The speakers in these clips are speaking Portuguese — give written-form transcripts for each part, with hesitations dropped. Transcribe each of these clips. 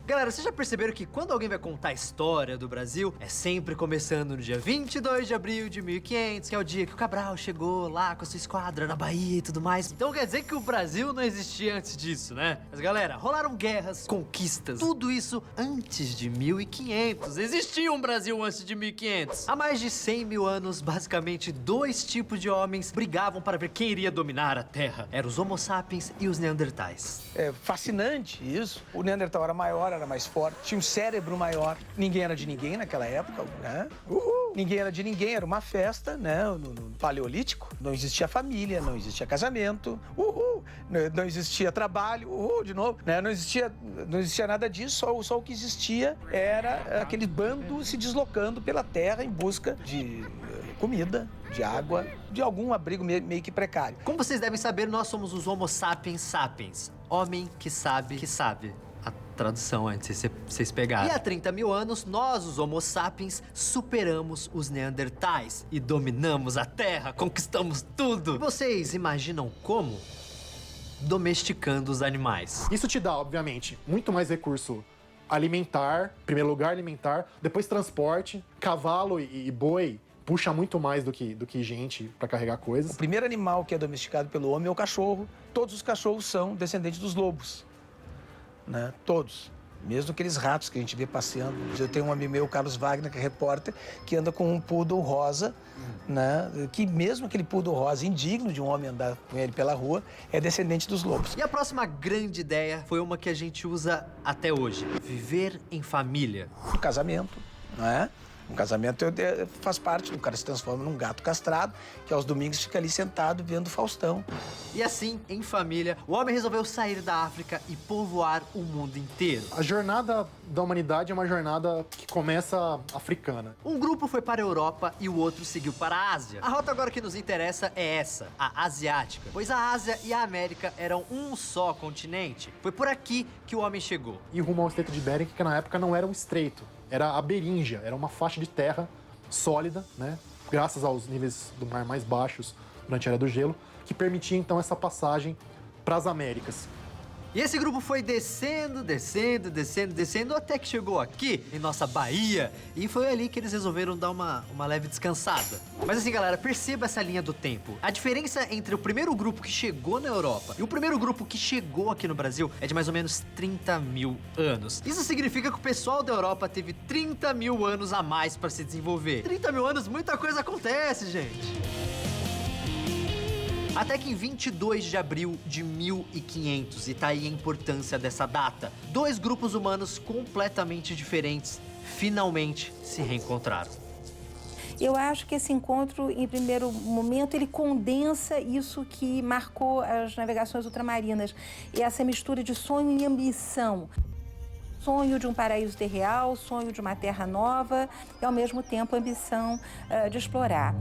Galera, vocês já perceberam que quando alguém vai contar a história do Brasil, é sempre começando no dia 22 de abril de 1500, que é o dia que o Cabral chegou lá com a sua esquadra na Bahia e tudo mais. Então quer dizer que o Brasil não existia antes disso, né? Mas galera, rolaram guerras, conquistas, tudo isso antes de 1500. Existia um Brasil antes de 1500. Há mais de 100 mil anos, basicamente, dois tipos de homens brigavam para ver quem iria dominar a Terra. Eram os Homo sapiens e os Neandertais. É fascinante isso. O Neandertal era maior, era mais forte, tinha um cérebro maior. Ninguém era de ninguém naquela época, né? Ninguém era de ninguém, era uma festa, né? No Paleolítico. Não existia família, não existia casamento. Não existia trabalho, de novo. Né? Não existia nada disso, só o que existia era aquele bando se deslocando pela terra em busca de comida, de água, de algum abrigo meio que precário. Como vocês devem saber, nós somos os Homo sapiens sapiens. Homem que sabe que sabe. A tradução antes, vocês pegaram. E há 30 mil anos, nós, os Homo sapiens, superamos os Neandertais e dominamos a Terra, conquistamos tudo. Vocês imaginam como? Domesticando os animais. Isso te dá, obviamente, muito mais recurso alimentar, em primeiro lugar alimentar, depois transporte, cavalo e boi puxa muito mais do que gente para carregar coisas. O primeiro animal que é domesticado pelo homem é o cachorro. Todos os cachorros são descendentes dos lobos, né? Todos. Mesmo aqueles ratos que a gente vê passeando. Eu tenho um amigo meu, Carlos Wagner, que é repórter, que anda com um poodle rosa, né? Que mesmo aquele poodle rosa, indigno de um homem andar com ele pela rua, é descendente dos lobos. E a próxima grande ideia foi uma que a gente usa até hoje. Viver em família. Um casamento, não é? Um casamento faz parte, o cara se transforma num gato castrado, que aos domingos fica ali sentado vendo Faustão. E assim, em família, o homem resolveu sair da África e povoar o mundo inteiro. A jornada da humanidade é uma jornada que começa africana. Um grupo foi para a Europa e o outro seguiu para a Ásia. A rota agora que nos interessa é essa, a asiática, pois a Ásia e a América eram um só continente. Foi por aqui que o homem chegou. E rumo ao Estreito de Bering, que na época não era um estreito, era a Beríngia, era uma faixa de terra sólida, né? Graças aos níveis do mar mais baixos durante a Era do Gelo, que permitia então essa passagem para as Américas. E esse grupo foi descendo, até que chegou aqui, em nossa Bahia. E foi ali que eles resolveram dar uma leve descansada. Mas assim, galera, perceba essa linha do tempo. A diferença entre o primeiro grupo que chegou na Europa e o primeiro grupo que chegou aqui no Brasil é de mais ou menos 30 mil anos. Isso significa que o pessoal da Europa teve 30 mil anos a mais para se desenvolver. 30 mil anos, muita coisa acontece, gente. Até que em 22 de abril de 1500, e tá aí a importância dessa data, dois grupos humanos completamente diferentes finalmente se reencontraram. Eu acho que esse encontro, em primeiro momento, ele condensa isso que marcou as navegações ultramarinas, e essa mistura de sonho e ambição. Sonho de um paraíso terreal, sonho de uma terra nova e, ao mesmo tempo, a ambição de explorar.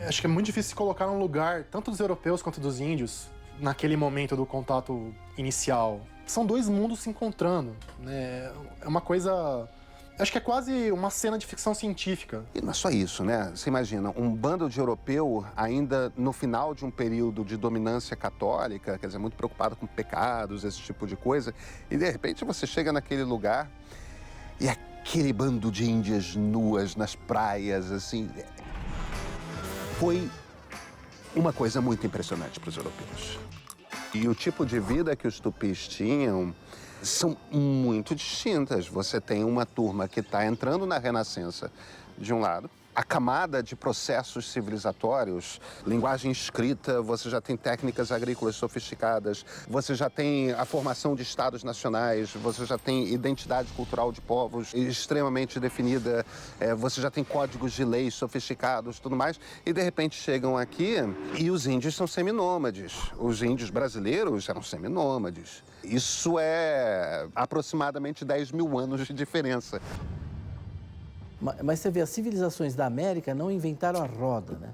Acho que é muito difícil se colocar num lugar, tanto dos europeus quanto dos índios, naquele momento do contato inicial. São dois mundos se encontrando, né? É uma coisa... Acho que é quase uma cena de ficção científica. E não é só isso, né? Você imagina, um bando de europeu ainda no final de um período de dominância católica, quer dizer, muito preocupado com pecados, esse tipo de coisa, e de repente você chega naquele lugar e aquele bando de índias nuas nas praias, assim... Foi uma coisa muito impressionante para os europeus. E o tipo de vida que os tupis tinham são muito distintas. Você tem uma turma que está entrando na Renascença, de um lado. A camada de processos civilizatórios, linguagem escrita, você já tem técnicas agrícolas sofisticadas, você já tem a formação de estados nacionais, você já tem identidade cultural de povos extremamente definida, você já tem códigos de leis sofisticados, tudo mais, e de repente chegam aqui e os índios são seminômades. Os índios brasileiros eram seminômades. Isso é aproximadamente 10 mil anos de diferença. Mas você vê, as civilizações da América não inventaram a roda, né?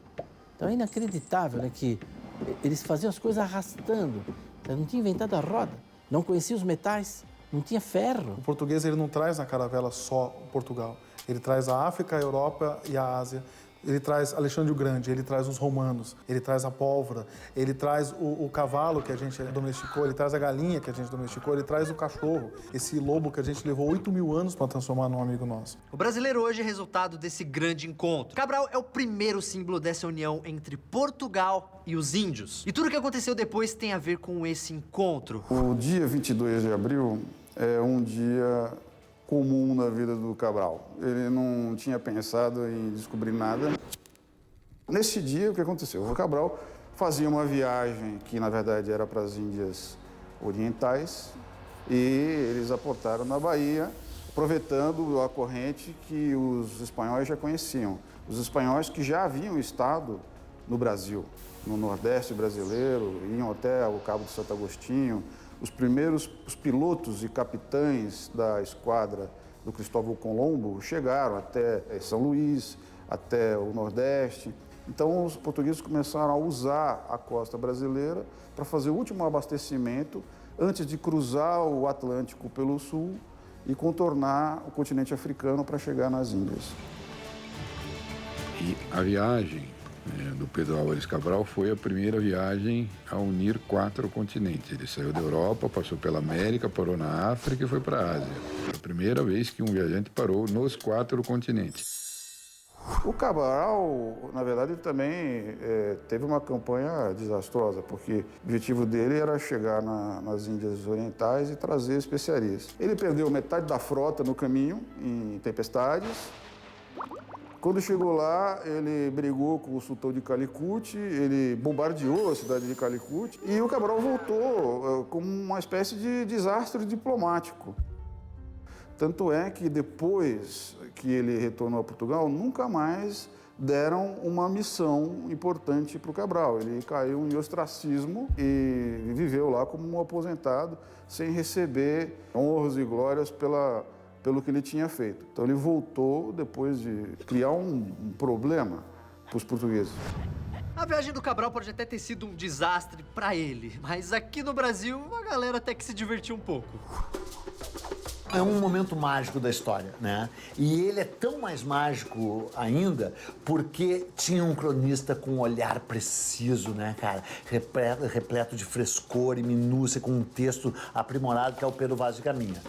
Então é inacreditável, né, que eles faziam as coisas arrastando. Não tinha inventado a roda, não conhecia os metais, não tinha ferro. O português ele não traz na caravela só Portugal. Ele traz a África, a Europa e a Ásia. Ele traz Alexandre o Grande, ele traz os romanos, ele traz a pólvora, ele traz o cavalo que a gente domesticou, ele traz a galinha que a gente domesticou, ele traz o cachorro, esse lobo que a gente levou 8.000 anos para transformar num amigo nosso. O brasileiro hoje é resultado desse grande encontro. Cabral é o primeiro símbolo dessa união entre Portugal e os índios. E tudo que aconteceu depois tem a ver com esse encontro. O dia 22 de abril é um dia comum na vida do Cabral. Ele não tinha pensado em descobrir nada. Nesse dia, o que aconteceu? O Cabral fazia uma viagem que, na verdade, era para as Índias Orientais e eles aportaram na Bahia, aproveitando a corrente que os espanhóis já conheciam. Os espanhóis que já haviam estado no Brasil, no Nordeste brasileiro, iam até o Cabo de Santo Agostinho. Os pilotos e capitães da esquadra do Cristóvão Colombo chegaram até São Luís, até o Nordeste. Então, os portugueses começaram a usar a costa brasileira para fazer o último abastecimento antes de cruzar o Atlântico pelo sul e contornar o continente africano para chegar nas Índias. E a viagem do Pedro Álvares Cabral foi a primeira viagem a unir 4 continentes. Ele saiu da Europa, passou pela América, parou na África e foi para a Ásia. Foi a primeira vez que um viajante parou nos 4 continentes. O Cabral, na verdade, também teve uma campanha desastrosa, porque o objetivo dele era chegar nas Índias Orientais e trazer especiarias. Ele perdeu metade da frota no caminho, em tempestades. Quando chegou lá, ele brigou com o sultão de Calicut, ele bombardeou a cidade de Calicut e o Cabral voltou como uma espécie de desastre diplomático. Tanto é que depois que ele retornou a Portugal, nunca mais deram uma missão importante para o Cabral. Ele caiu em ostracismo e viveu lá como um aposentado, sem receber honras e glórias pelo que ele tinha feito. Então ele voltou depois de criar um problema para os portugueses. A viagem do Cabral pode até ter sido um desastre para ele, mas aqui no Brasil a galera até que se divertiu um pouco. É um momento mágico da história, né? E ele é tão mais mágico ainda porque tinha um cronista com um olhar preciso, né, cara? Repleto de frescor e minúcia, com um texto aprimorado, que é o Pedro Vaz de Caminha.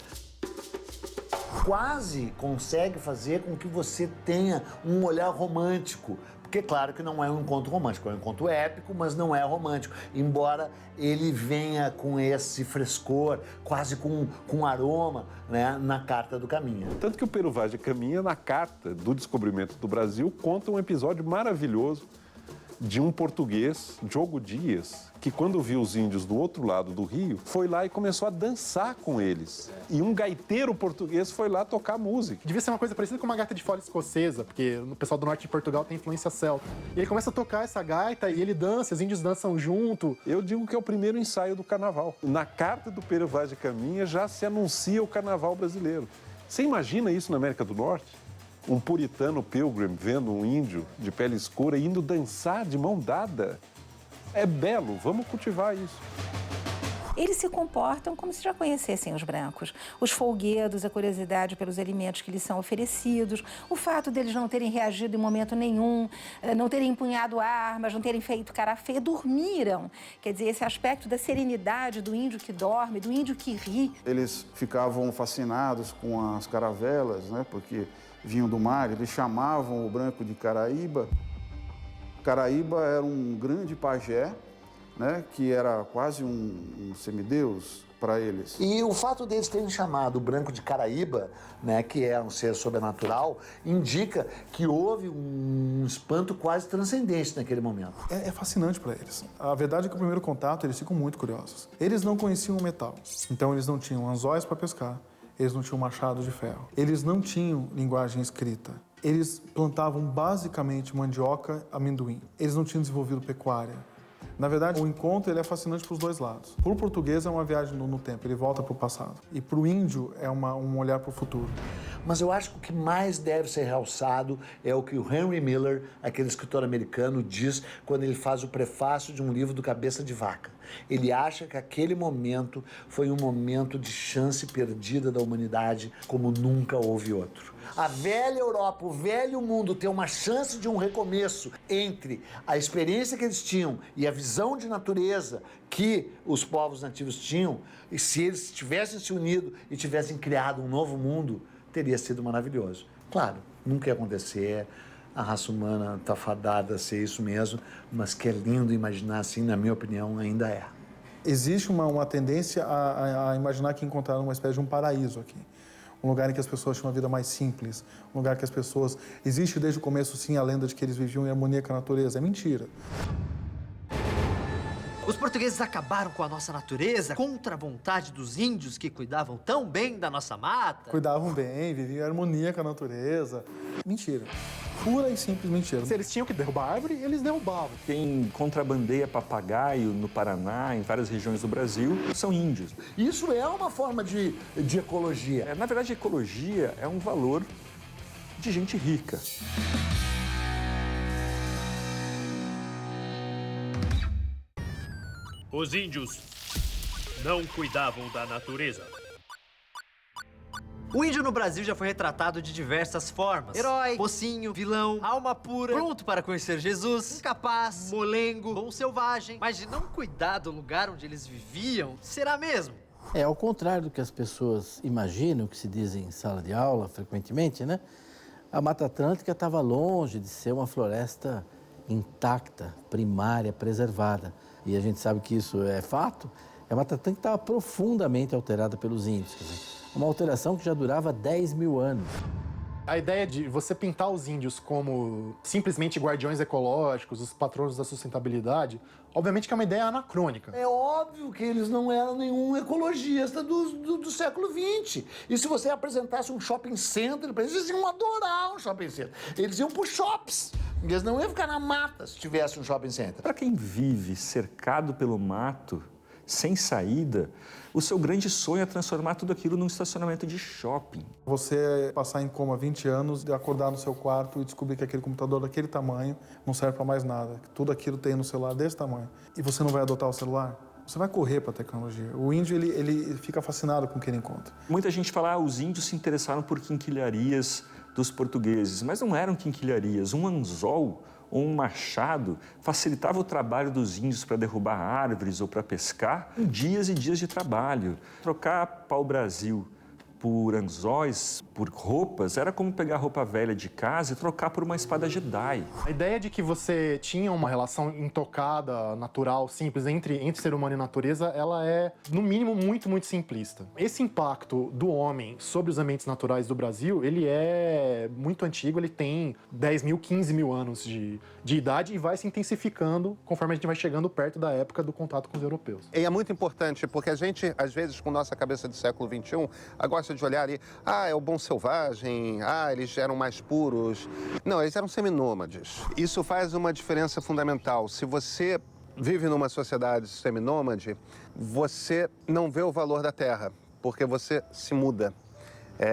Quase consegue fazer com que você tenha um olhar romântico. Porque, claro, que não é um encontro romântico, é um encontro épico, mas não é romântico. Embora ele venha com esse frescor, quase com aroma, né, na Carta do Caminha. Tanto que o Pero Vaz de Caminha, na Carta do Descobrimento do Brasil, conta um episódio maravilhoso de um português, Diogo Dias, que quando viu os índios do outro lado do rio, foi lá e começou a dançar com eles. E um gaiteiro português foi lá tocar música. Devia ser uma coisa parecida com uma gaita de fole escocesa, porque o pessoal do norte de Portugal tem influência celta. E ele começa a tocar essa gaita e ele dança, os índios dançam junto. Eu digo que é o primeiro ensaio do carnaval. Na Carta do Pero Vaz de Caminha já se anuncia o carnaval brasileiro. Você imagina isso na América do Norte? Um puritano pilgrim vendo um índio de pele escura indo dançar de mão dada. É belo, vamos cultivar isso. Eles se comportam como se já conhecessem os brancos. Os folguedos, a curiosidade pelos alimentos que lhes são oferecidos, o fato deles não terem reagido em momento nenhum, não terem empunhado armas, não terem feito cara feia, dormiram. Quer dizer, esse aspecto da serenidade do índio que dorme, do índio que ri. Eles ficavam fascinados com as caravelas, né, porque vinham do mar, eles chamavam o branco de Caraíba. Caraíba era um grande pajé, né, que era quase um semideus para eles. E o fato deles terem chamado o branco de Caraíba, né, que é um ser sobrenatural, indica que houve um espanto quase transcendente naquele momento. É fascinante para eles. A verdade é que o primeiro contato, eles ficam muito curiosos. Eles não conheciam o metal, então eles não tinham anzóis para pescar. Eles não tinham machado de ferro. Eles não tinham linguagem escrita. Eles plantavam basicamente mandioca, amendoim. Eles não tinham desenvolvido pecuária. Na verdade, o encontro ele é fascinante para os dois lados. Para o português é uma viagem no tempo, ele volta para o passado. E para o índio é um olhar para o futuro. Mas eu acho que o que mais deve ser realçado é o que o Henry Miller, aquele escritor americano, diz quando ele faz o prefácio de um livro do Cabeça de Vaca. Ele acha que aquele momento foi um momento de chance perdida da humanidade como nunca houve outro. A velha Europa, o velho mundo tem uma chance de um recomeço entre a experiência que eles tinham e a visão de natureza que os povos nativos tinham, e se eles tivessem se unido e tivessem criado um novo mundo, teria sido maravilhoso. Claro, nunca ia acontecer, a raça humana está fadada a ser isso mesmo, mas que é lindo imaginar assim, na minha opinião, ainda é. Existe uma tendência a imaginar que encontraram uma espécie de um paraíso aqui. Um lugar em que as pessoas tinham uma vida mais simples, um lugar que as pessoas... Existe desde o começo, sim, a lenda de que eles viviam em harmonia com a natureza. É mentira. Os portugueses acabaram com a nossa natureza contra a vontade dos índios que cuidavam tão bem da nossa mata. Cuidavam bem, viviam em harmonia com a natureza. Mentira. Pura e simples mentira. Se eles tinham que derrubar a árvore, eles derrubavam. Quem contrabandeia papagaio no Paraná, em várias regiões do Brasil, são índios. Isso é uma forma de ecologia. Na verdade, a ecologia é um valor de gente rica. Os índios não cuidavam da natureza. O índio no Brasil já foi retratado de diversas formas. Herói, mocinho, vilão, alma pura, pronto para conhecer Jesus, incapaz, molengo, bom selvagem. Mas de não cuidar do lugar onde eles viviam, será mesmo? É, ao contrário do que as pessoas imaginam, que se diz em sala de aula frequentemente, né? A Mata Atlântica estava longe de ser uma floresta intacta, primária, preservada. E a gente sabe que isso é fato. A Mata Atlântica estava profundamente alterada pelos índios, quer dizer, uma alteração que já durava 10 mil anos. A ideia de você pintar os índios como simplesmente guardiões ecológicos, os patronos da sustentabilidade, obviamente que é uma ideia anacrônica. É óbvio que eles não eram nenhum ecologista do século XX. E se você apresentasse um shopping center para eles, eles iam adorar um shopping center. Eles iam para os shops. Eles não iam ficar na mata se tivesse um shopping center. Para quem vive cercado pelo mato, sem saída, o seu grande sonho é transformar tudo aquilo num estacionamento de shopping. Você passar em coma 20 anos, e acordar no seu quarto e descobrir que aquele computador daquele tamanho não serve para mais nada. Que tudo aquilo tem no celular desse tamanho. E você não vai adotar o celular? Você vai correr para a tecnologia. O índio, ele fica fascinado com o que ele encontra. Muita gente fala, os índios se interessaram por quinquilharias dos portugueses, mas não eram quinquilharias. Um anzol ou um machado facilitava o trabalho dos índios para derrubar árvores ou para pescar, dias e dias de trabalho. Trocar pau-brasil por anzóis, por roupas, era como pegar roupa velha de casa e trocar por uma espada Jedi. A ideia de que você tinha uma relação intocada, natural, simples, entre ser humano e natureza, ela é, no mínimo, muito, muito simplista. Esse impacto do homem sobre os ambientes naturais do Brasil, ele é muito antigo, ele tem 10 mil, 15 mil anos de idade e vai se intensificando conforme a gente vai chegando perto da época do contato com os europeus. E é muito importante, porque a gente, às vezes, com nossa cabeça de século XXI, gosta de olhar ali, é o bom selvagem, eles eram mais puros. Não, eles eram seminômades. Isso faz uma diferença fundamental. Se você vive numa sociedade seminômade, você não vê o valor da terra, porque você se muda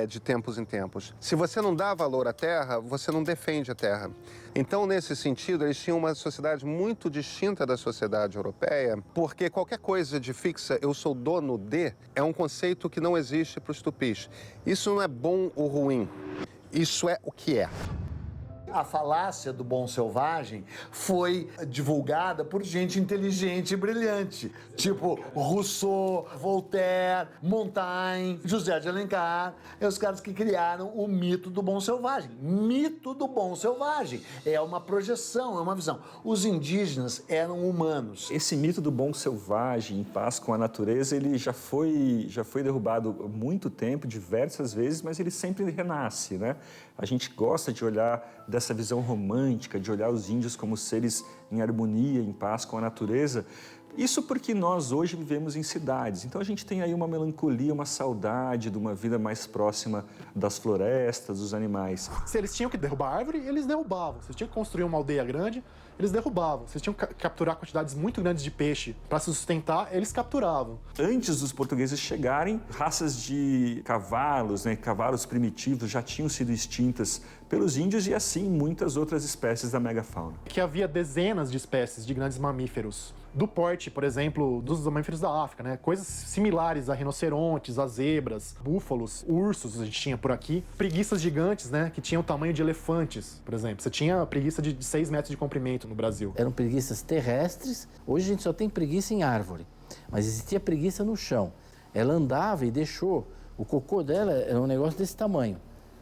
de tempos em tempos. Se você não dá valor à terra, você não defende a terra. Então, nesse sentido, eles tinham uma sociedade muito distinta da sociedade europeia, porque qualquer coisa de fixa, eu sou dono de, é um conceito que não existe para os tupis. Isso não é bom ou ruim, isso é o que é. A falácia do bom selvagem foi divulgada por gente inteligente e brilhante, tipo Rousseau, Voltaire, Montaigne, José de Alencar, os caras que criaram o mito do bom selvagem. Mito do bom selvagem é uma projeção, é uma visão. Os indígenas eram humanos. Esse mito do bom selvagem, em paz com a natureza, ele já foi derrubado há muito tempo, diversas vezes, mas ele sempre renasce, né? A gente gosta de olhar dessa visão romântica, de olhar os índios como seres em harmonia, em paz com a natureza, Isso porque nós hoje vivemos em cidades, então a gente tem aí uma melancolia, uma saudade de uma vida mais próxima das florestas, dos animais. Se eles tinham que derrubar a árvore, eles derrubavam. Se eles tinham que construir uma aldeia grande, eles derrubavam. Se eles tinham que capturar quantidades muito grandes de peixe para se sustentar, eles capturavam. Antes dos portugueses chegarem, raças de cavalos, cavalos primitivos, já tinham sido extintas pelos índios e assim muitas outras espécies da megafauna. Que havia dezenas de espécies de grandes mamíferos. Do porte, por exemplo, dos mamíferos da África, né? Coisas similares a rinocerontes, a zebras, búfalos, ursos a gente tinha por aqui. Preguiças gigantes, né? Que tinham o tamanho de elefantes, por exemplo. Você tinha preguiça de 6 metros de comprimento no Brasil. Eram preguiças terrestres. Hoje a gente só tem preguiça em árvore. Mas existia preguiça no chão. Ela andava e deixou. O cocô dela era um negócio desse tamanho.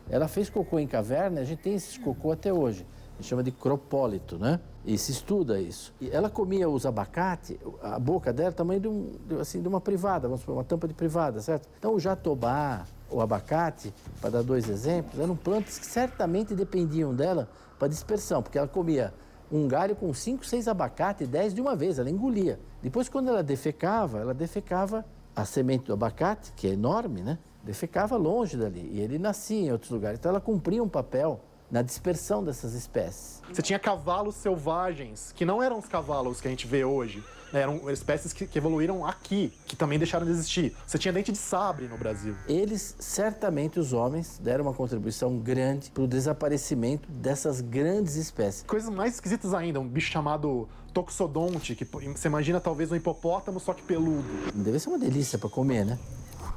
Ela fez cocô em caverna, a gente tem esse cocô até hoje. A gente chama de cropólito, né? E se estuda isso. E ela comia os abacates, a boca dela, tamanho de uma privada, vamos supor, uma tampa de privada, certo? Então o jatobá, o abacate, para dar 2 exemplos, eram plantas que certamente dependiam dela para dispersão, porque ela comia um galho com 5, 6 abacates, 10 de uma vez, ela engolia. Depois, quando ela defecava a semente do abacate, que é enorme, né? Defecava longe dali, e ele nascia em outros lugares. Então ela cumpria um papel na dispersão dessas espécies. Você tinha cavalos selvagens, que não eram os cavalos que a gente vê hoje, né? Eram espécies que evoluíram aqui, que também deixaram de existir. Você tinha dente de sabre no Brasil. Eles, certamente, os homens, deram uma contribuição grande para o desaparecimento dessas grandes espécies. Coisas mais esquisitas ainda, um bicho chamado toxodonte, que você imagina talvez um hipopótamo, só que peludo. Deve ser uma delícia para comer, né?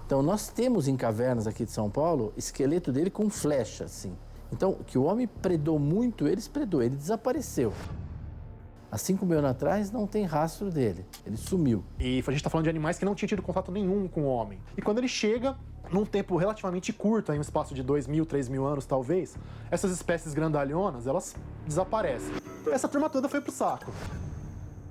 Então, nós temos em cavernas aqui de São Paulo, esqueleto dele com flecha, assim. Então, que o homem predou muito, ele desapareceu. Há 5 mil anos atrás, não tem rastro dele, ele sumiu. E a gente está falando de animais que não tinham tido contato nenhum com o homem. E quando ele chega, num tempo relativamente curto, em um espaço de 2.000, 3.000 anos talvez, essas espécies grandalhonas, elas desaparecem. Essa turma toda foi pro saco.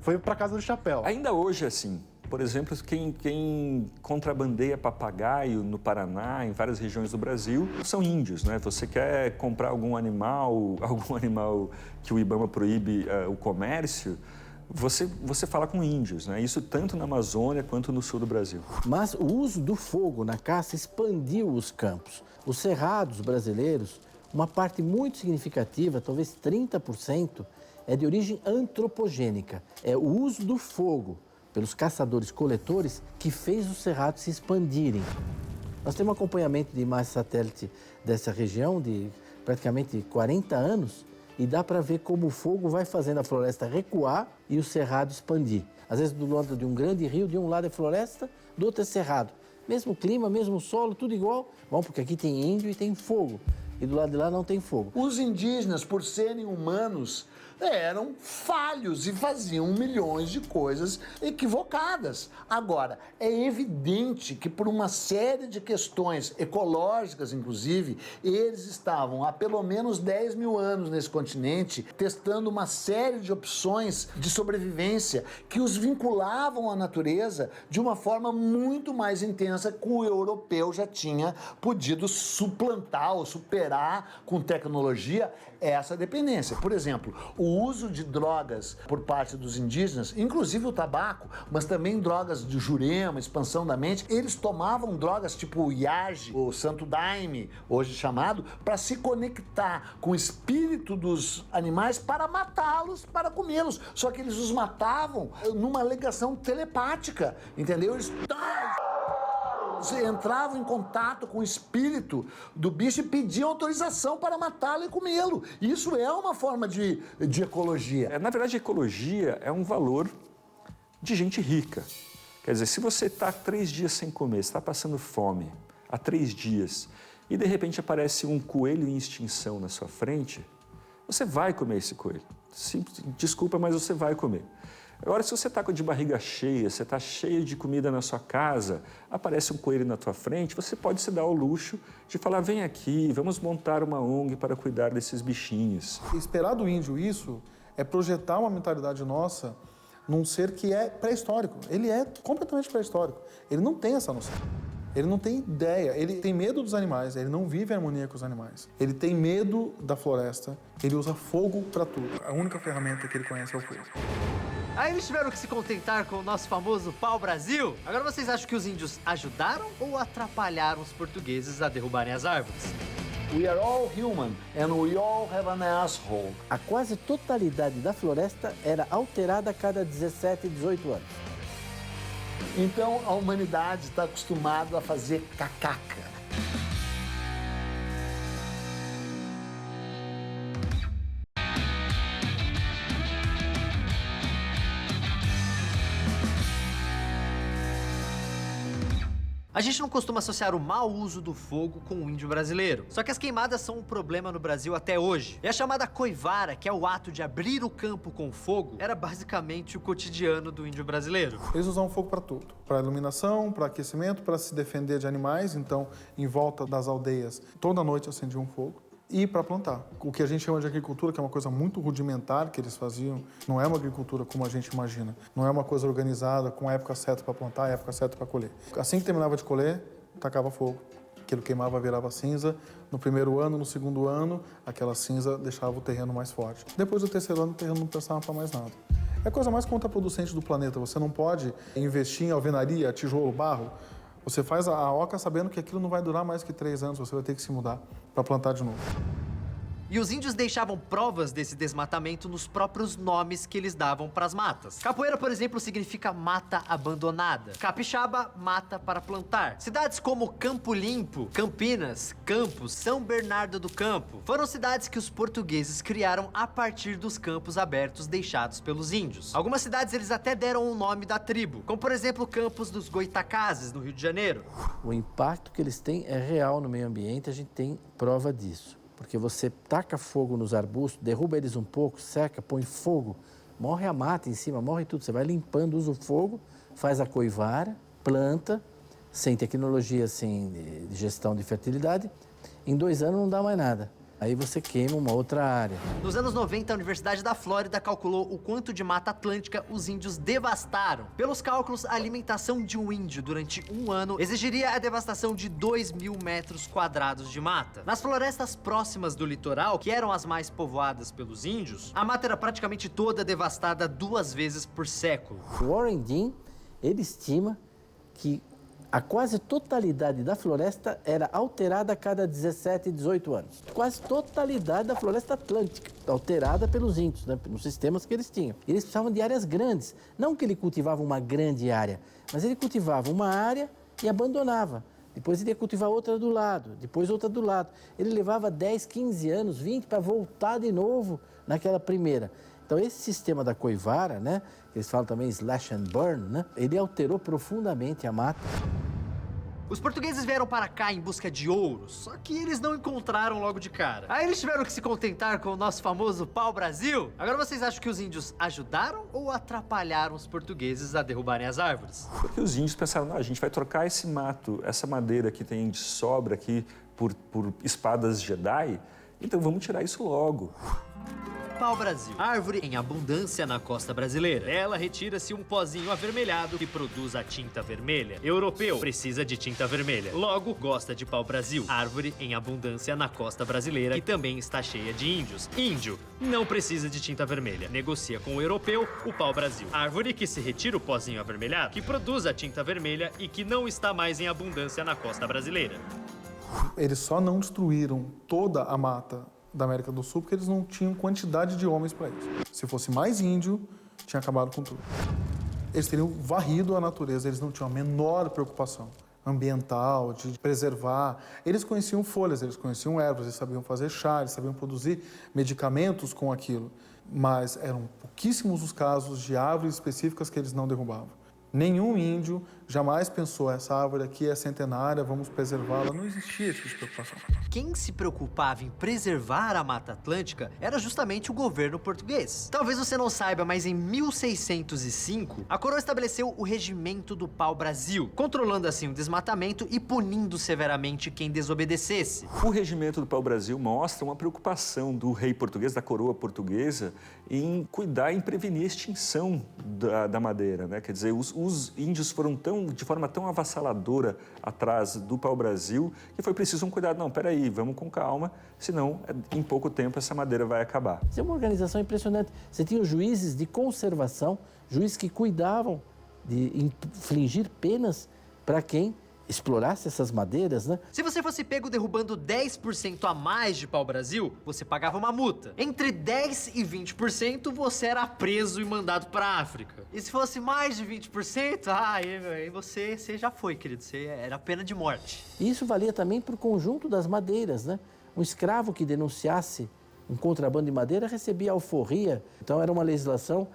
Foi pra casa do chapéu. Ainda hoje é assim. Por exemplo, quem contrabandeia papagaio no Paraná, em várias regiões do Brasil, são índios, né? Você quer comprar algum animal que o IBAMA proíbe o comércio, você fala com índios, né? Isso tanto na Amazônia quanto no sul do Brasil. Mas o uso do fogo na caça expandiu os campos. Os cerrados brasileiros, uma parte muito significativa, talvez 30%, é de origem antropogênica. É o uso do fogo pelos caçadores-coletores, que fez os cerrados se expandirem. Nós temos um acompanhamento de imagem satélite dessa região de praticamente 40 anos e dá para ver como o fogo vai fazendo a floresta recuar e o cerrado expandir. Às vezes, do lado de um grande rio, de um lado é floresta, do outro é cerrado. Mesmo clima, mesmo solo, tudo igual. Bom, porque aqui tem índio e tem fogo. E do lado de lá não tem fogo. Os indígenas, por serem humanos, eram falhos e faziam milhões de coisas equivocadas. Agora, é evidente que por uma série de questões ecológicas, inclusive, eles estavam há pelo menos 10 mil anos nesse continente testando uma série de opções de sobrevivência que os vinculavam à natureza de uma forma muito mais intensa que o europeu já tinha podido suplantar ou superar com tecnologia essa dependência. Por exemplo, o uso de drogas por parte dos indígenas, inclusive o tabaco, mas também drogas de Jurema, expansão da mente, eles tomavam drogas tipo o Yaji, o Santo Daime, hoje chamado, para se conectar com o espírito dos animais para matá-los, para comê-los. Só que eles os matavam numa ligação telepática, entendeu? Eles entravam em contato com o espírito do bicho e pediam autorização para matá-lo e comê-lo. Isso é uma forma de ecologia. Na verdade, a ecologia é um valor de gente rica. Quer dizer, se você está 3 dias sem comer, está passando fome há 3 dias e de repente aparece um coelho em extinção na sua frente, você vai comer esse coelho. Desculpa, mas você vai comer. Agora, se você está de barriga cheia, você está cheio de comida na sua casa, aparece um coelho na tua frente, você pode se dar ao luxo de falar, vem aqui, vamos montar uma ONG para cuidar desses bichinhos. Esperar do índio isso é projetar uma mentalidade nossa num ser que é pré-histórico. Ele é completamente pré-histórico. Ele não tem essa noção. Ele não tem ideia, ele tem medo dos animais, ele não vive em harmonia com os animais. Ele tem medo da floresta, ele usa fogo para tudo. A única ferramenta que ele conhece é o fogo. Aí eles tiveram que se contentar com o nosso famoso pau-brasil. Agora vocês acham que os índios ajudaram ou atrapalharam os portugueses a derrubarem as árvores? We are all human and we all have an asshole. A quase totalidade da floresta era alterada a cada 17, 18 anos. Então a humanidade está acostumada a fazer cacaca. A gente não costuma associar o mau uso do fogo com o índio brasileiro. Só que as queimadas são um problema no Brasil até hoje. E a chamada coivara, que é o ato de abrir o campo com fogo, era basicamente o cotidiano do índio brasileiro. Eles usavam fogo para tudo. Para iluminação, para aquecimento, para se defender de animais. Então, em volta das aldeias, toda noite acendiam um fogo. E para plantar. O que a gente chama de agricultura, que é uma coisa muito rudimentar que eles faziam, não é uma agricultura como a gente imagina. Não é uma coisa organizada, com a época certa para plantar, a época certa para colher. Assim que terminava de colher, tacava fogo. Aquilo queimava, virava cinza. No primeiro ano, no segundo ano, aquela cinza deixava o terreno mais forte. Depois do terceiro ano, o terreno não prestava para mais nada. É a coisa mais contraproducente do planeta. Você não pode investir em alvenaria, tijolo, barro. Você faz a oca sabendo que aquilo não vai durar mais que 3 anos, você vai ter que se mudar para plantar de novo. E os índios deixavam provas desse desmatamento nos próprios nomes que eles davam para as matas. Capoeira, por exemplo, significa mata abandonada. Capixaba, mata para plantar. Cidades como Campo Limpo, Campinas, Campos, São Bernardo do Campo foram cidades que os portugueses criaram a partir dos campos abertos deixados pelos índios. Algumas cidades eles até deram o nome da tribo, como por exemplo Campos dos Goitacazes, no Rio de Janeiro. O impacto que eles têm é real no meio ambiente, a gente tem prova disso. Porque você taca fogo nos arbustos, derruba eles um pouco, seca, põe fogo, morre a mata em cima, morre tudo. Você vai limpando, usa o fogo, faz a coivara, planta, sem tecnologia, sem gestão de fertilidade. Em 2 anos não dá mais nada. Aí você queima uma outra área. Nos anos 90, a Universidade da Flórida calculou o quanto de Mata Atlântica os índios devastaram. Pelos cálculos, a alimentação de um índio durante 1 ano exigiria a devastação de 2.000 metros quadrados de mata. Nas florestas próximas do litoral, que eram as mais povoadas pelos índios, a mata era praticamente toda devastada 2 vezes por século. Warren Dean, ele estima que a quase totalidade da floresta era alterada a cada 17, 18 anos. Quase totalidade da floresta atlântica, alterada pelos índios, né, nos sistemas que eles tinham. Eles precisavam de áreas grandes. Não que ele cultivava uma grande área, mas ele cultivava uma área e abandonava. Depois ele ia cultivar outra do lado, depois outra do lado. Ele levava 10, 15 anos, 20 para voltar de novo naquela primeira. Então, esse sistema da coivara, né, que eles falam também slash and burn, né, ele alterou profundamente a mata. Os portugueses vieram para cá em busca de ouro, só que eles não encontraram logo de cara. Aí eles tiveram que se contentar com o nosso famoso pau-brasil. Agora vocês acham que os índios ajudaram ou atrapalharam os portugueses a derrubarem as árvores? Porque os índios pensaram, não, a gente vai trocar esse mato, essa madeira que tem de sobra aqui por espadas Jedi, então vamos tirar isso logo. Pau-brasil, árvore em abundância na costa brasileira. Ela retira-se um pozinho avermelhado que produz a tinta vermelha. Europeu precisa de tinta vermelha, logo gosta de pau-brasil. Árvore em abundância na costa brasileira, que também está cheia de índios. Índio não precisa de tinta vermelha, negocia com o europeu o pau-brasil. Árvore que se retira o pozinho avermelhado, que produz a tinta vermelha e que não está mais em abundância na costa brasileira. Eles só não destruíram toda a mata da América do Sul porque eles não tinham quantidade de homens para isso. Se fosse mais índio, tinha acabado com tudo. Eles teriam varrido a natureza, eles não tinham a menor preocupação ambiental, de preservar. Eles conheciam folhas, eles conheciam ervas, eles sabiam fazer chá, eles sabiam produzir medicamentos com aquilo. Mas eram pouquíssimos os casos de árvores específicas que eles não derrubavam. Nenhum índio jamais pensou, essa árvore aqui é centenária, vamos preservá-la. Não existia esse tipo de preocupação. Quem se preocupava em preservar a Mata Atlântica era justamente o governo português. Talvez você não saiba, mas em 1605, a coroa estabeleceu o Regimento do Pau-Brasil, controlando assim o desmatamento e punindo severamente quem desobedecesse. O Regimento do Pau-Brasil mostra uma preocupação do rei português, da coroa portuguesa, em cuidar, em prevenir a extinção da madeira, né? Quer dizer, os índios foram de forma tão avassaladora atrás do pau-brasil que foi preciso um cuidado. Não, peraí, vamos com calma, senão em pouco tempo essa madeira vai acabar. Isso é uma organização impressionante. Você tinha os juízes de conservação juízes que cuidavam de infligir penas para quem explorasse essas madeiras, né? Se você fosse pego derrubando 10% a mais de pau-brasil, você pagava uma multa. Entre 10% e 20%, você era preso e mandado para a África. E se fosse mais de 20%, aí você já foi, querido. Você era pena de morte. E isso valia também para o conjunto das madeiras, né? Um escravo que denunciasse um contrabando de madeira recebia alforria. Então era uma legislação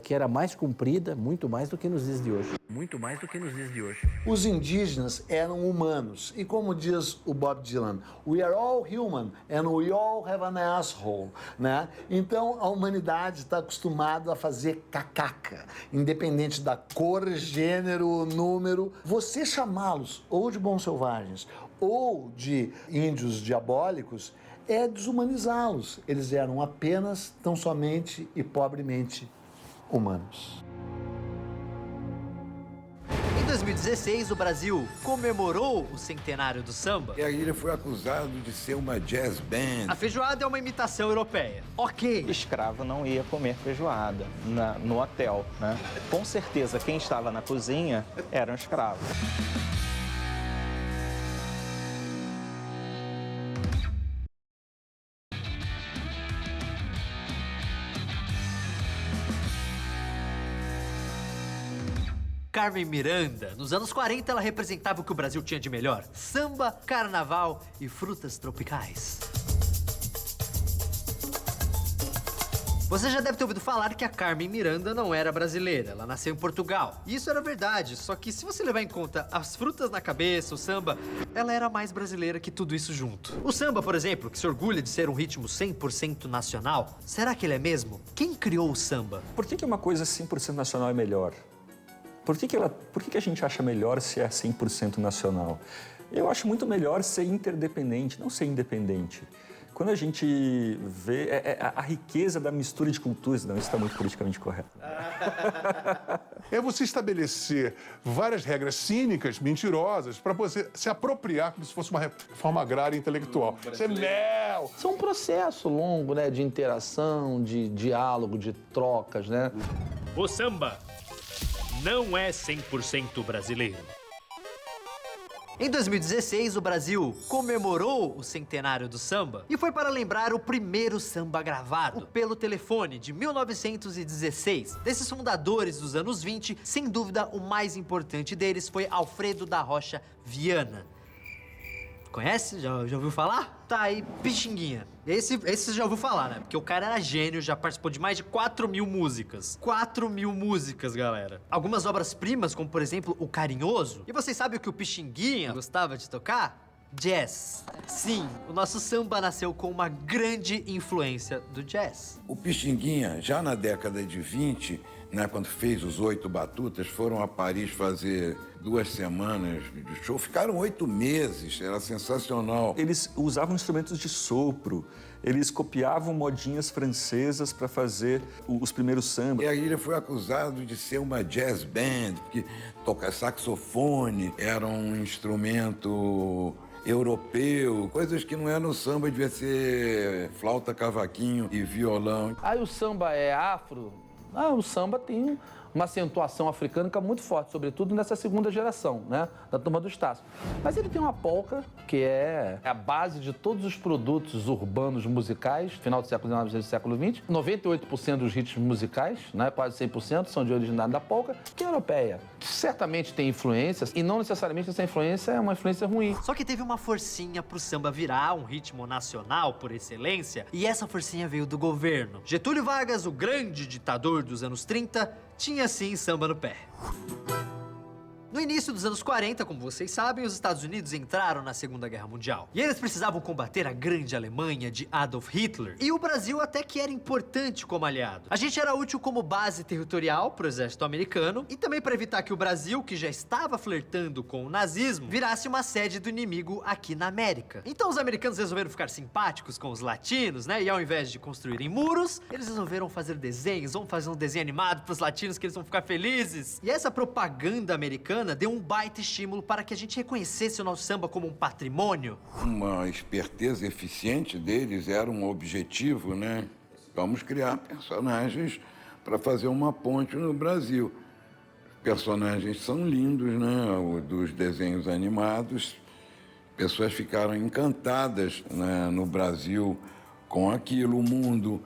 que era mais cumprida, muito mais do que nos dias de hoje. Muito mais do que nos dias de hoje. Os indígenas eram humanos. E como diz o Bob Dylan, we are all human and we all have an asshole, né? Então a humanidade está acostumada a fazer cacaca, independente da cor, gênero, número. Você chamá-los ou de bons selvagens ou de índios diabólicos é desumanizá-los. Eles eram apenas, tão somente e pobremente humanos. Em 2016, o Brasil comemorou o centenário do samba. E a ilha foi acusado de ser uma jazz band. A feijoada é uma imitação europeia. Ok. Escravo não ia comer feijoada no hotel, né? Com certeza, quem estava na cozinha eram escravos. Carmen Miranda, nos anos 40, ela representava o que o Brasil tinha de melhor: samba, carnaval e frutas tropicais. Você já deve ter ouvido falar que a Carmen Miranda não era brasileira, ela nasceu em Portugal. E isso era verdade, só que se você levar em conta as frutas na cabeça, o samba, ela era mais brasileira que tudo isso junto. O samba, por exemplo, que se orgulha de ser um ritmo 100% nacional, será que ele é mesmo? Quem criou o samba? Por que uma coisa 100% nacional é melhor? Por que a gente acha melhor se é 100% nacional? Eu acho muito melhor ser interdependente, não ser independente. Quando a gente vê a riqueza da mistura de culturas... Não, isso está muito politicamente correto. É você estabelecer várias regras cínicas, mentirosas, para você se apropriar como se fosse uma reforma agrária intelectual. Isso é mel! Isso é um processo longo, né, de interação, de diálogo, de trocas, né? O samba não é 100% brasileiro. Em 2016, o Brasil comemorou o centenário do samba e foi para lembrar o primeiro samba gravado, pelo telefone, de 1916. Desses fundadores dos anos 20, sem dúvida, o mais importante deles foi Alfredo da Rocha Viana. Conhece? Já ouviu falar? Tá aí, Pixinguinha. Esse você já ouviu falar, né? Porque o cara era gênio, já participou de mais de 4.000 músicas. 4.000 músicas, galera. Algumas obras-primas, como por exemplo, o Carinhoso. E vocês sabem o que o Pixinguinha gostava de tocar? Jazz. Sim, o nosso samba nasceu com uma grande influência do jazz. O Pixinguinha, já na década de 20, né, quando fez os 8 Batutas, foram a Paris fazer 2 semanas de show. Ficaram 8 meses, era sensacional. Eles usavam instrumentos de sopro, eles copiavam modinhas francesas para fazer os primeiros sambas. E a ilha foi acusado de ser uma jazz band, porque tocar saxofone era um instrumento europeu, coisas que não é no samba, devia ser flauta, cavaquinho e violão. Aí o samba é afro? O samba tem uma acentuação africânica muito forte, sobretudo nessa segunda geração, né, da turma do Estácio. Mas ele tem uma polca, que é a base de todos os produtos urbanos musicais, final do século XIX e do século XX. 98% dos ritmos musicais, né, quase 100%, são de originário da polca, que é europeia. Certamente tem influências, e não necessariamente essa influência é uma influência ruim. Só que teve uma forcinha pro samba virar um ritmo nacional por excelência, e essa forcinha veio do governo. Getúlio Vargas, o grande ditador dos anos 30, tinha sim samba no pé. No início dos anos 40, como vocês sabem, os Estados Unidos entraram na Segunda Guerra Mundial. E eles precisavam combater a grande Alemanha de Adolf Hitler. E o Brasil até que era importante como aliado. A gente era útil como base territorial para o exército americano e também para evitar que o Brasil, que já estava flertando com o nazismo, virasse uma sede do inimigo aqui na América. Então os americanos resolveram ficar simpáticos com os latinos, né? E ao invés de construírem muros, eles resolveram fazer desenhos. Vamos fazer um desenho animado para os latinos que eles vão ficar felizes. E essa propaganda americana deu um baita estímulo para que a gente reconhecesse o nosso samba como um patrimônio. Uma esperteza eficiente deles era um objetivo, né? Vamos criar personagens para fazer uma ponte no Brasil. Os personagens são lindos, né? Dos desenhos animados. Pessoas ficaram encantadas, né, no Brasil com aquilo, o mundo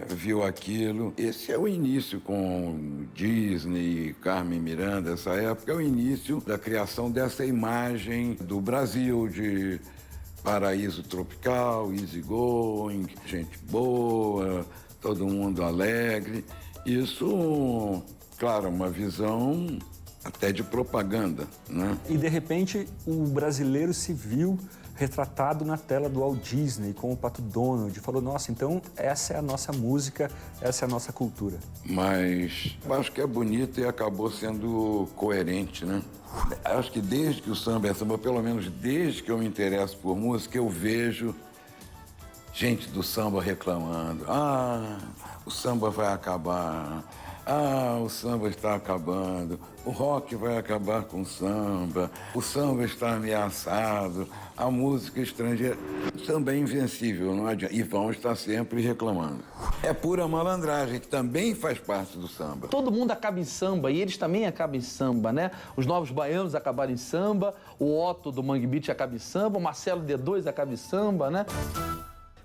viu aquilo. Esse é o início com Disney, Carmen Miranda, essa época é o início da criação dessa imagem do Brasil, de paraíso tropical, easy going, gente boa, todo mundo alegre. Isso, claro, uma visão até de propaganda, né? E, de repente, o brasileiro se viu retratado na tela do Walt Disney com o Pato Donald. Falou, nossa, então essa é a nossa música, essa é a nossa cultura. Mas eu acho que é bonito e acabou sendo coerente, né? Acho que desde que o samba é samba, pelo menos desde que eu me interesso por música, eu vejo gente do samba reclamando. O samba vai acabar. O samba está acabando, o rock vai acabar com o samba está ameaçado, a música estrangeira. O samba é invencível, não adianta. E vão estar sempre reclamando. É pura malandragem, que também faz parte do samba. Todo mundo acaba em samba e eles também acabam em samba, né? Os Novos Baianos acabaram em samba, o Otto do Mangue Beat acaba em samba, o Marcelo D2 acaba em samba, né?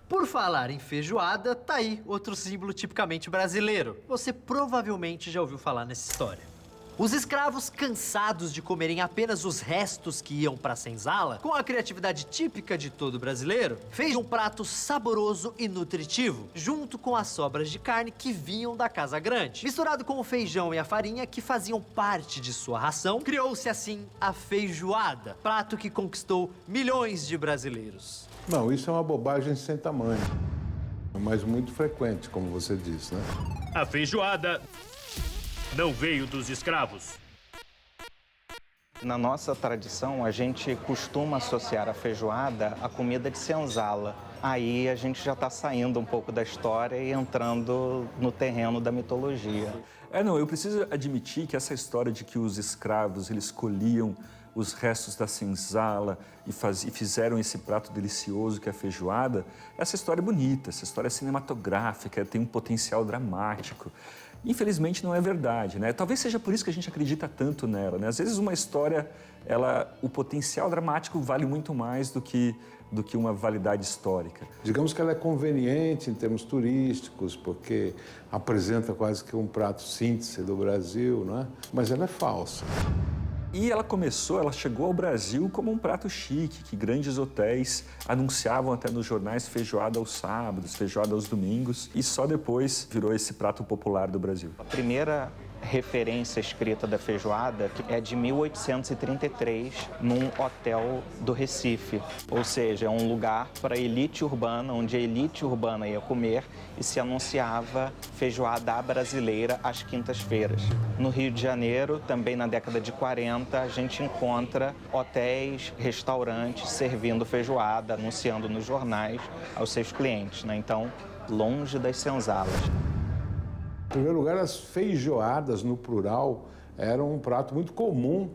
Por falar em feijoada, tá aí outro símbolo tipicamente brasileiro. Você provavelmente já ouviu falar nessa história. Os escravos, cansados de comerem apenas os restos que iam para a senzala, com a criatividade típica de todo brasileiro, fez um prato saboroso e nutritivo, junto com as sobras de carne que vinham da casa grande. Misturado com o feijão e a farinha que faziam parte de sua ração, criou-se assim a feijoada, prato que conquistou milhões de brasileiros. Não, isso é uma bobagem sem tamanho, mas muito frequente, como você disse, né? A feijoada não veio dos escravos. Na nossa tradição, a gente costuma associar a feijoada à comida de senzala. Aí a gente já está saindo um pouco da história e entrando no terreno da mitologia. Eu preciso admitir que essa história de que os escravos, eles colhiam os restos da senzala e fizeram esse prato delicioso que é a feijoada, essa história é bonita, essa história é cinematográfica, tem um potencial dramático. Infelizmente não é verdade, né? Talvez seja por isso que a gente acredita tanto nela, né? Às vezes uma história, o potencial dramático vale muito mais do que uma validade histórica. Digamos que ela é conveniente em termos turísticos, porque apresenta quase que um prato síntese do Brasil, não é? Mas ela é falsa. E ela chegou ao Brasil como um prato chique, que grandes hotéis anunciavam até nos jornais feijoada aos sábados, feijoada aos domingos, e só depois virou esse prato popular do Brasil. A primeira referência escrita da feijoada é de 1833, num hotel do Recife. Ou seja, é um lugar para a elite urbana, onde a elite urbana ia comer e se anunciava feijoada brasileira às quintas-feiras. No Rio de Janeiro, também na década de 40, a gente encontra hotéis, restaurantes servindo feijoada, anunciando nos jornais aos seus clientes, né? Então, longe das senzalas. Em primeiro lugar, as feijoadas, no plural, eram um prato muito comum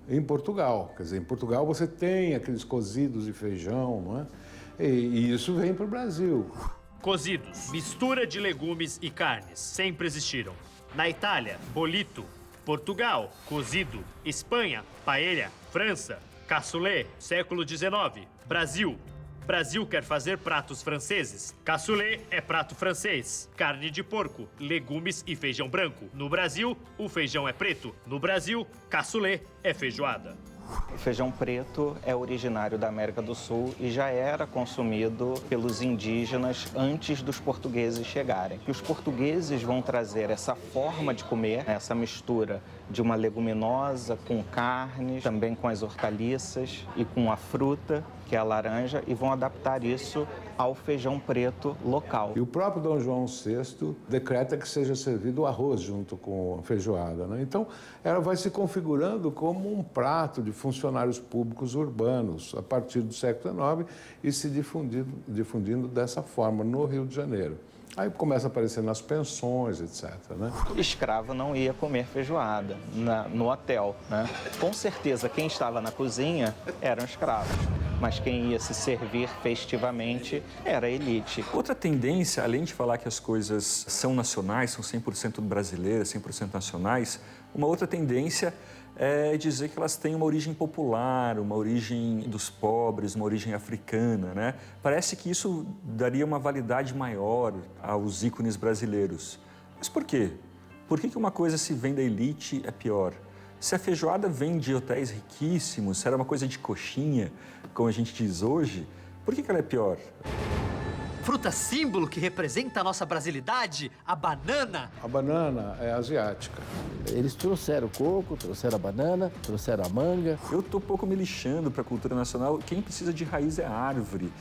em Portugal. Quer dizer, em Portugal você tem aqueles cozidos de feijão, não é? E isso vem para o Brasil. Cozidos, mistura de legumes e carnes, sempre existiram. Na Itália, bolito. Portugal, cozido. Espanha, paella. França, cassoulet, século XIX. Brasil quer fazer pratos franceses. Cassoulet é prato francês. Carne de porco, legumes e feijão branco. No Brasil, o feijão é preto. No Brasil, cassoulet é feijoada. O feijão preto é originário da América do Sul e já era consumido pelos indígenas antes dos portugueses chegarem. E os portugueses vão trazer essa forma de comer, essa mistura de uma leguminosa com carne, também com as hortaliças e com a fruta, que é a laranja, e vão adaptar isso ao feijão preto local. E o próprio Dom João VI decreta que seja servido o arroz junto com a feijoada, né? Então, ela vai se configurando como um prato de funcionários públicos urbanos a partir do século XIX e se difundindo dessa forma no Rio de Janeiro. Aí começa a aparecer nas pensões, etc, né? Escravo não ia comer feijoada no hotel, né? Com certeza, quem estava na cozinha eram escravos. mas quem ia se servir festivamente era a elite. Outra tendência, além de falar que as coisas são nacionais, são 100% brasileiras, 100% nacionais, uma outra tendência é dizer que elas têm uma origem popular, uma origem dos pobres, uma origem africana, né? Parece que isso daria uma validade maior aos ícones brasileiros. Mas por quê? Por que uma coisa se vem da elite é pior? Se a feijoada vem de hotéis riquíssimos, se era uma coisa de coxinha, como a gente diz hoje, por que ela é pior? Fruta símbolo que representa a nossa brasilidade, a banana. A banana é asiática. Eles trouxeram o coco, trouxeram a banana, trouxeram a manga. Eu tô pouco me lixando para a cultura nacional. Quem precisa de raiz é a árvore.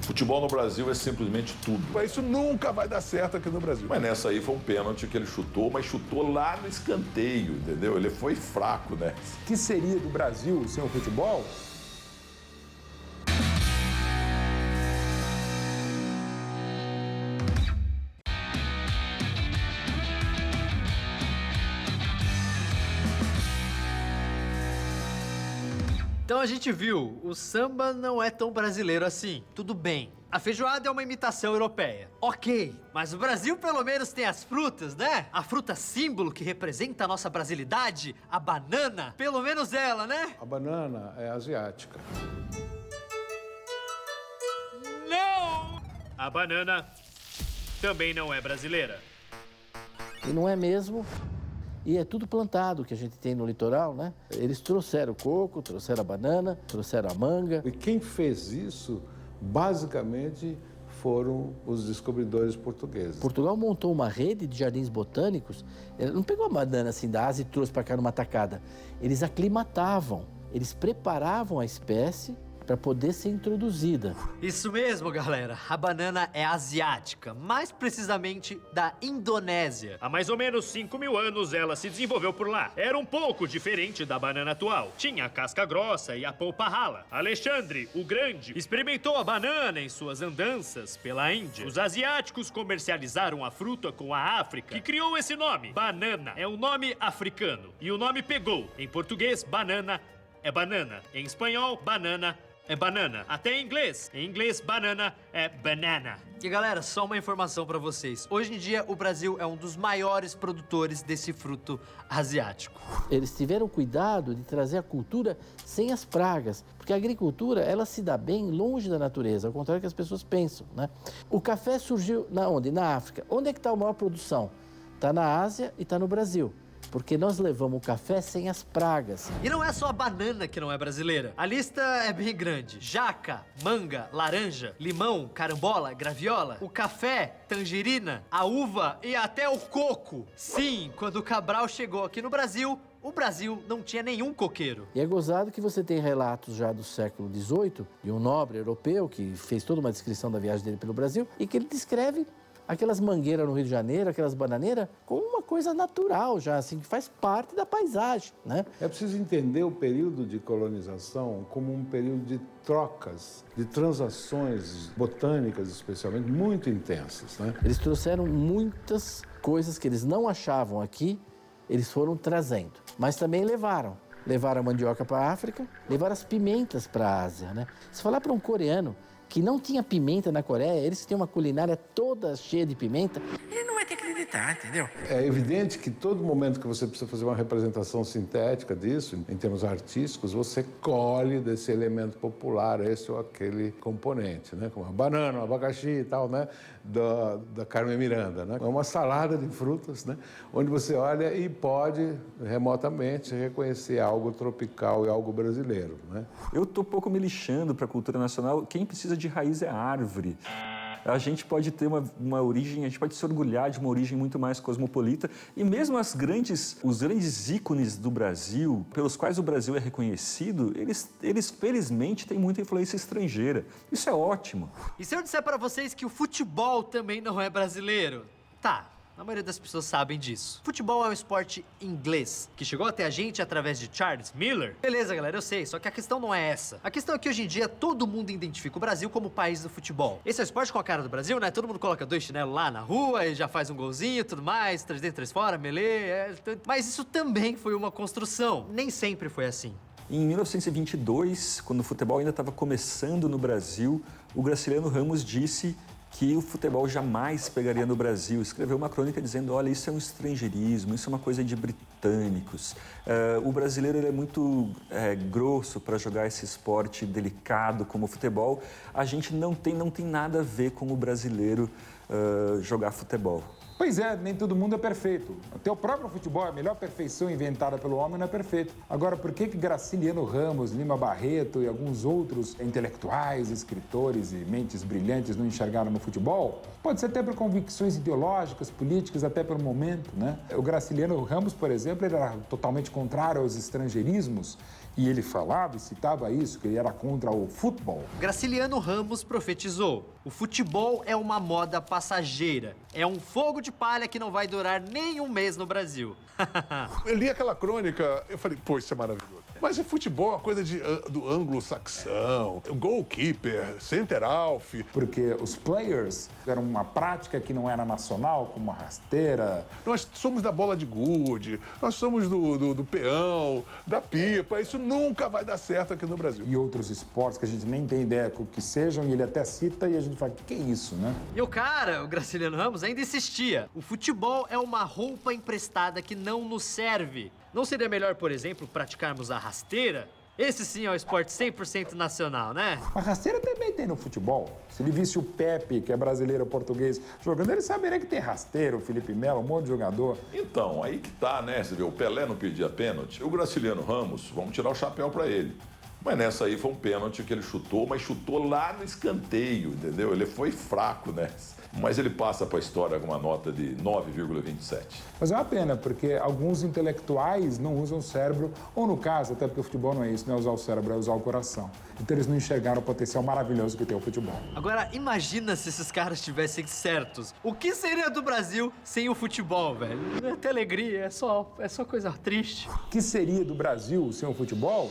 Futebol no Brasil é simplesmente tudo. Mas isso nunca vai dar certo aqui no Brasil. Mas nessa aí foi um pênalti que ele chutou, mas chutou lá no escanteio, entendeu? Ele foi fraco, né? O que seria do Brasil sem o futebol? Então a gente viu, o samba não é tão brasileiro assim. Tudo bem. A feijoada é uma imitação europeia. Ok, mas o Brasil pelo menos tem as frutas, né? A fruta símbolo que representa a nossa brasilidade, a banana, pelo menos ela, né? A banana é asiática. Não! A banana também não é brasileira. E não é mesmo. E é tudo plantado que a gente tem no litoral, né? Eles trouxeram o coco, trouxeram a banana, trouxeram a manga. E quem fez isso, basicamente, foram os descobridores portugueses. Portugal montou uma rede de jardins botânicos. Ele não pegou a banana assim da Ásia e trouxe para cá numa tacada. Eles aclimatavam, eles preparavam a espécie para poder ser introduzida. Isso mesmo, galera. A banana é asiática, mais precisamente da Indonésia. Há mais ou menos 5.000 anos ela se desenvolveu por lá. Era um pouco diferente da banana atual. Tinha a casca grossa e a polpa rala. Alexandre, o Grande, experimentou a banana em suas andanças pela Índia. Os asiáticos comercializaram a fruta com a África, que criou esse nome. Banana é um nome africano e o nome pegou. Em português, banana é banana. Em espanhol, banana é banana. Até em inglês. Em inglês, banana é banana. E galera, só uma informação pra vocês. Hoje em dia, o Brasil é um dos maiores produtores desse fruto asiático. Eles tiveram cuidado de trazer a cultura sem as pragas, porque a agricultura, ela se dá bem longe da natureza, ao contrário do que as pessoas pensam, né? O café surgiu onde? Na África. Onde é que está a maior produção? Está na Ásia e está no Brasil. Porque nós levamos o café sem as pragas. E não é só a banana que não é brasileira. A lista é bem grande. Jaca, manga, laranja, limão, carambola, graviola, o café, tangerina, a uva e até o coco. Sim, quando o Cabral chegou aqui no Brasil, o Brasil não tinha nenhum coqueiro. E é gozado que você tem relatos já do século XVIII de um nobre europeu que fez toda uma descrição da viagem dele pelo Brasil e que ele descreve aquelas mangueiras no Rio de Janeiro, aquelas bananeiras, como uma coisa natural já, assim, que faz parte da paisagem, né? É preciso entender o período de colonização como um período de trocas, de transações botânicas, especialmente, muito intensas, né? Eles trouxeram muitas coisas que eles não achavam aqui, eles foram trazendo. Mas também levaram a mandioca para a África, levaram as pimentas para a Ásia, né? Se falar para um coreano que não tinha pimenta na Coreia, eles que têm uma culinária toda cheia de pimenta, ele não vai ter que acreditar, entendeu? É evidente que todo momento que você precisa fazer uma representação sintética disso, em termos artísticos, você colhe desse elemento popular, esse ou aquele componente, né? Como a banana, o abacaxi e tal, né? Da Carmen Miranda, né? É uma salada de frutas, né? Onde você olha e pode remotamente reconhecer algo tropical e algo brasileiro, né? Eu tô pouco me lixando para a cultura nacional. Quem precisa de raiz é a árvore. A gente pode ter uma origem, a gente pode se orgulhar de uma origem muito mais cosmopolita. E mesmo os grandes ícones do Brasil, pelos quais o Brasil é reconhecido, eles felizmente têm muita influência estrangeira. Isso é ótimo. E se eu disser para vocês que o futebol também não é brasileiro? Tá. A maioria das pessoas sabem disso. Futebol é um esporte inglês, que chegou até a gente através de Charles Miller. Beleza, galera, eu sei, só que a questão não é essa. A questão é que hoje em dia todo mundo identifica o Brasil como o país do futebol. Esse é o esporte com a cara do Brasil, né? Todo mundo coloca 2 chinelos lá na rua e já faz um golzinho e tudo mais, 3 dentro, 3 fora, melee, Mas isso também foi uma construção. Nem sempre foi assim. Em 1922, quando o futebol ainda estava começando no Brasil, o Graciliano Ramos disse que o futebol jamais pegaria no Brasil. Escreveu uma crônica dizendo, olha, isso é um estrangeirismo, isso é uma coisa de britânicos. O brasileiro ele é muito grosso para jogar esse esporte delicado como o futebol. A gente não tem nada a ver com o brasileiro jogar futebol. Pois é, nem todo mundo é perfeito. Até o próprio futebol, a melhor perfeição inventada pelo homem não é perfeito. Agora, por que Graciliano Ramos, Lima Barreto e alguns outros intelectuais, escritores e mentes brilhantes não enxergaram no futebol? Pode ser até por convicções ideológicas, políticas, até pelo momento, né? O Graciliano Ramos, por exemplo, ele era totalmente contrário aos estrangeirismos e ele falava e citava isso, que ele era contra o futebol. Graciliano Ramos profetizou: o futebol é uma moda passageira. É um fogo de palha que não vai durar nem um mês no Brasil. Eu li aquela crônica, eu falei, pô, isso é maravilhoso. Mas futebol é uma coisa do anglo-saxão, goalkeeper, center-half. Porque os players eram uma prática que não era nacional, como a rasteira. Nós somos da bola de gude, nós somos do peão, da pipa. Isso nunca vai dar certo aqui no Brasil. E outros esportes que a gente nem tem ideia do que sejam, e ele até cita e a gente fala, que é isso, né? E o cara, o Graciliano Ramos, ainda insistia: o futebol é uma roupa emprestada que não nos serve. Não seria melhor, por exemplo, praticarmos a rasteira? Esse sim é o esporte 100% nacional, né? A rasteira também tem no futebol. Se ele visse o Pepe, que é brasileiro português, jogando, ele saberia que tem rasteiro, o Felipe Melo, um monte de jogador. Então, aí que tá, né? Você vê, o Pelé não pedia pênalti. O Graciliano Ramos, vamos tirar o chapéu pra ele. Mas nessa aí foi um pênalti que ele chutou, mas chutou lá no escanteio, entendeu? Ele foi fraco nessa. Mas ele passa para a história com uma nota de 9,27. Mas é uma pena, porque alguns intelectuais não usam o cérebro, ou no caso, até porque o futebol não é isso, não é usar o cérebro, é usar o coração. Então eles não enxergaram o potencial maravilhoso que tem o futebol. Agora, imagina se esses caras estivessem certos. O que seria do Brasil sem o futebol, velho? Não é ter alegria, é só coisa triste. O que seria do Brasil sem o futebol?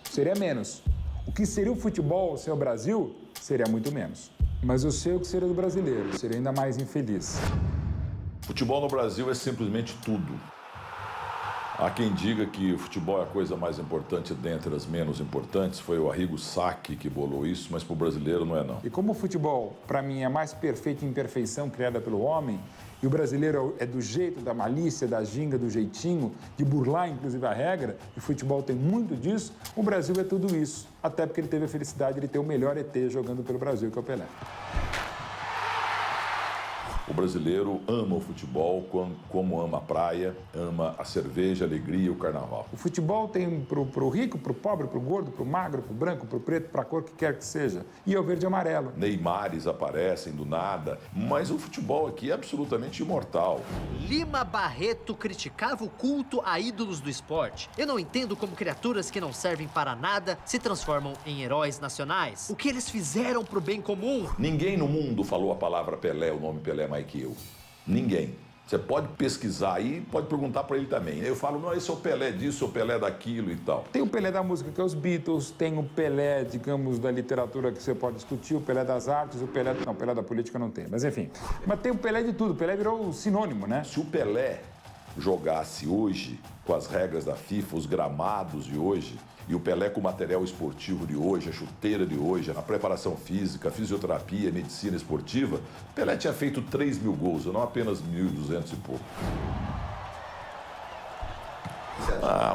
Seria menos. O que seria o futebol sem o Brasil? Seria muito menos. Mas eu sei o que seria do brasileiro, seria ainda mais infeliz. Futebol no Brasil é simplesmente tudo. Há quem diga que o futebol é a coisa mais importante dentre as menos importantes. Foi o Arrigo Sacchi que bolou isso, mas para o brasileiro não é não. E como o futebol, para mim, é a mais perfeita imperfeição criada pelo homem, e o brasileiro é do jeito, da malícia, da ginga, do jeitinho, de burlar inclusive a regra, e o futebol tem muito disso, o Brasil é tudo isso. Até porque ele teve a felicidade de ter o melhor ET jogando pelo Brasil, que é o Pelé. O brasileiro ama o futebol como ama a praia, ama a cerveja, a alegria e o carnaval. O futebol tem pro rico, pro pobre, pro gordo, pro magro, pro branco, pro preto, pra cor que quer que seja. E é o verde e amarelo. Neymares aparecem do nada, mas o futebol aqui é absolutamente imortal. Lima Barreto criticava o culto a ídolos do esporte. Eu não entendo como criaturas que não servem para nada se transformam em heróis nacionais. O que eles fizeram pro bem comum? Ninguém no mundo falou a palavra Pelé, o nome Pelé mais que eu. Ninguém. Você pode pesquisar aí, pode perguntar para ele também. Eu falo, não, esse é o Pelé disso, é o Pelé daquilo e tal. Tem o Pelé da música, que é os Beatles, tem o Pelé, digamos, da literatura que você pode discutir, o Pelé das artes, o Pelé... Não, o Pelé da política não tem, mas enfim. Mas tem o Pelé de tudo, o Pelé virou sinônimo, né? Se o Pelé jogasse hoje, com as regras da FIFA, os gramados de hoje, e o Pelé com o material esportivo de hoje, a chuteira de hoje, a preparação física, a fisioterapia, a medicina esportiva, Pelé tinha feito 3 mil gols, não apenas 1.200 e pouco.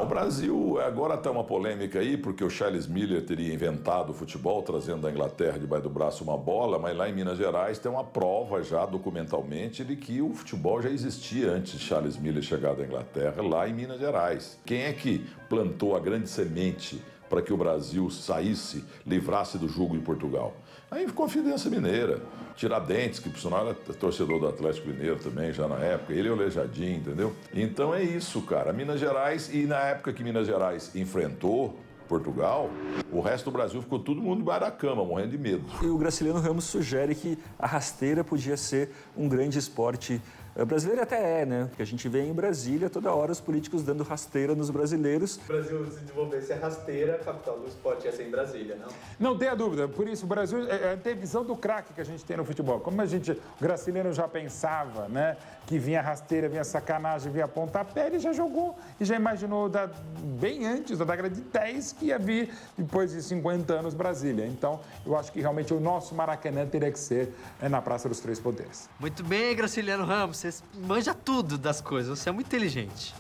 O Brasil, agora está uma polêmica aí, porque o Charles Miller teria inventado o futebol, trazendo da Inglaterra debaixo do braço uma bola, mas lá em Minas Gerais tem uma prova já documentalmente de que o futebol já existia antes de Charles Miller chegar da Inglaterra, lá em Minas Gerais. Quem é que plantou a grande semente para que o Brasil saísse, livrasse do jugo de Portugal? Aí Confidência Mineira, Tiradentes, que por sinal era torcedor do Atlético Mineiro também, já na época, ele é o Aleijadinho, entendeu? Então é isso, cara, Minas Gerais, e na época que Minas Gerais enfrentou Portugal, o resto do Brasil ficou todo mundo debaixo da cama, morrendo de medo. E o Graciliano Ramos sugere que a rasteira podia ser um grande esporte O brasileiro até é, né? Porque a gente vê em Brasília toda hora os políticos dando rasteira nos brasileiros. Se o Brasil se desenvolvesse a rasteira, a capital do esporte ia ser em Brasília, não? Não tenha dúvida. Por isso, o Brasil é a antevisão do craque que a gente tem no futebol. Como o Graciliano já pensava, né? Que vinha rasteira, vinha sacanagem, vinha pontapé, ele já jogou e já imaginou bem antes da década de 10 que ia vir depois de 50 anos Brasília. Então, eu acho que realmente o nosso Maracanã teria que ser na Praça dos Três Poderes. Muito bem, Graciliano Ramos, você manja tudo das coisas, você é muito inteligente.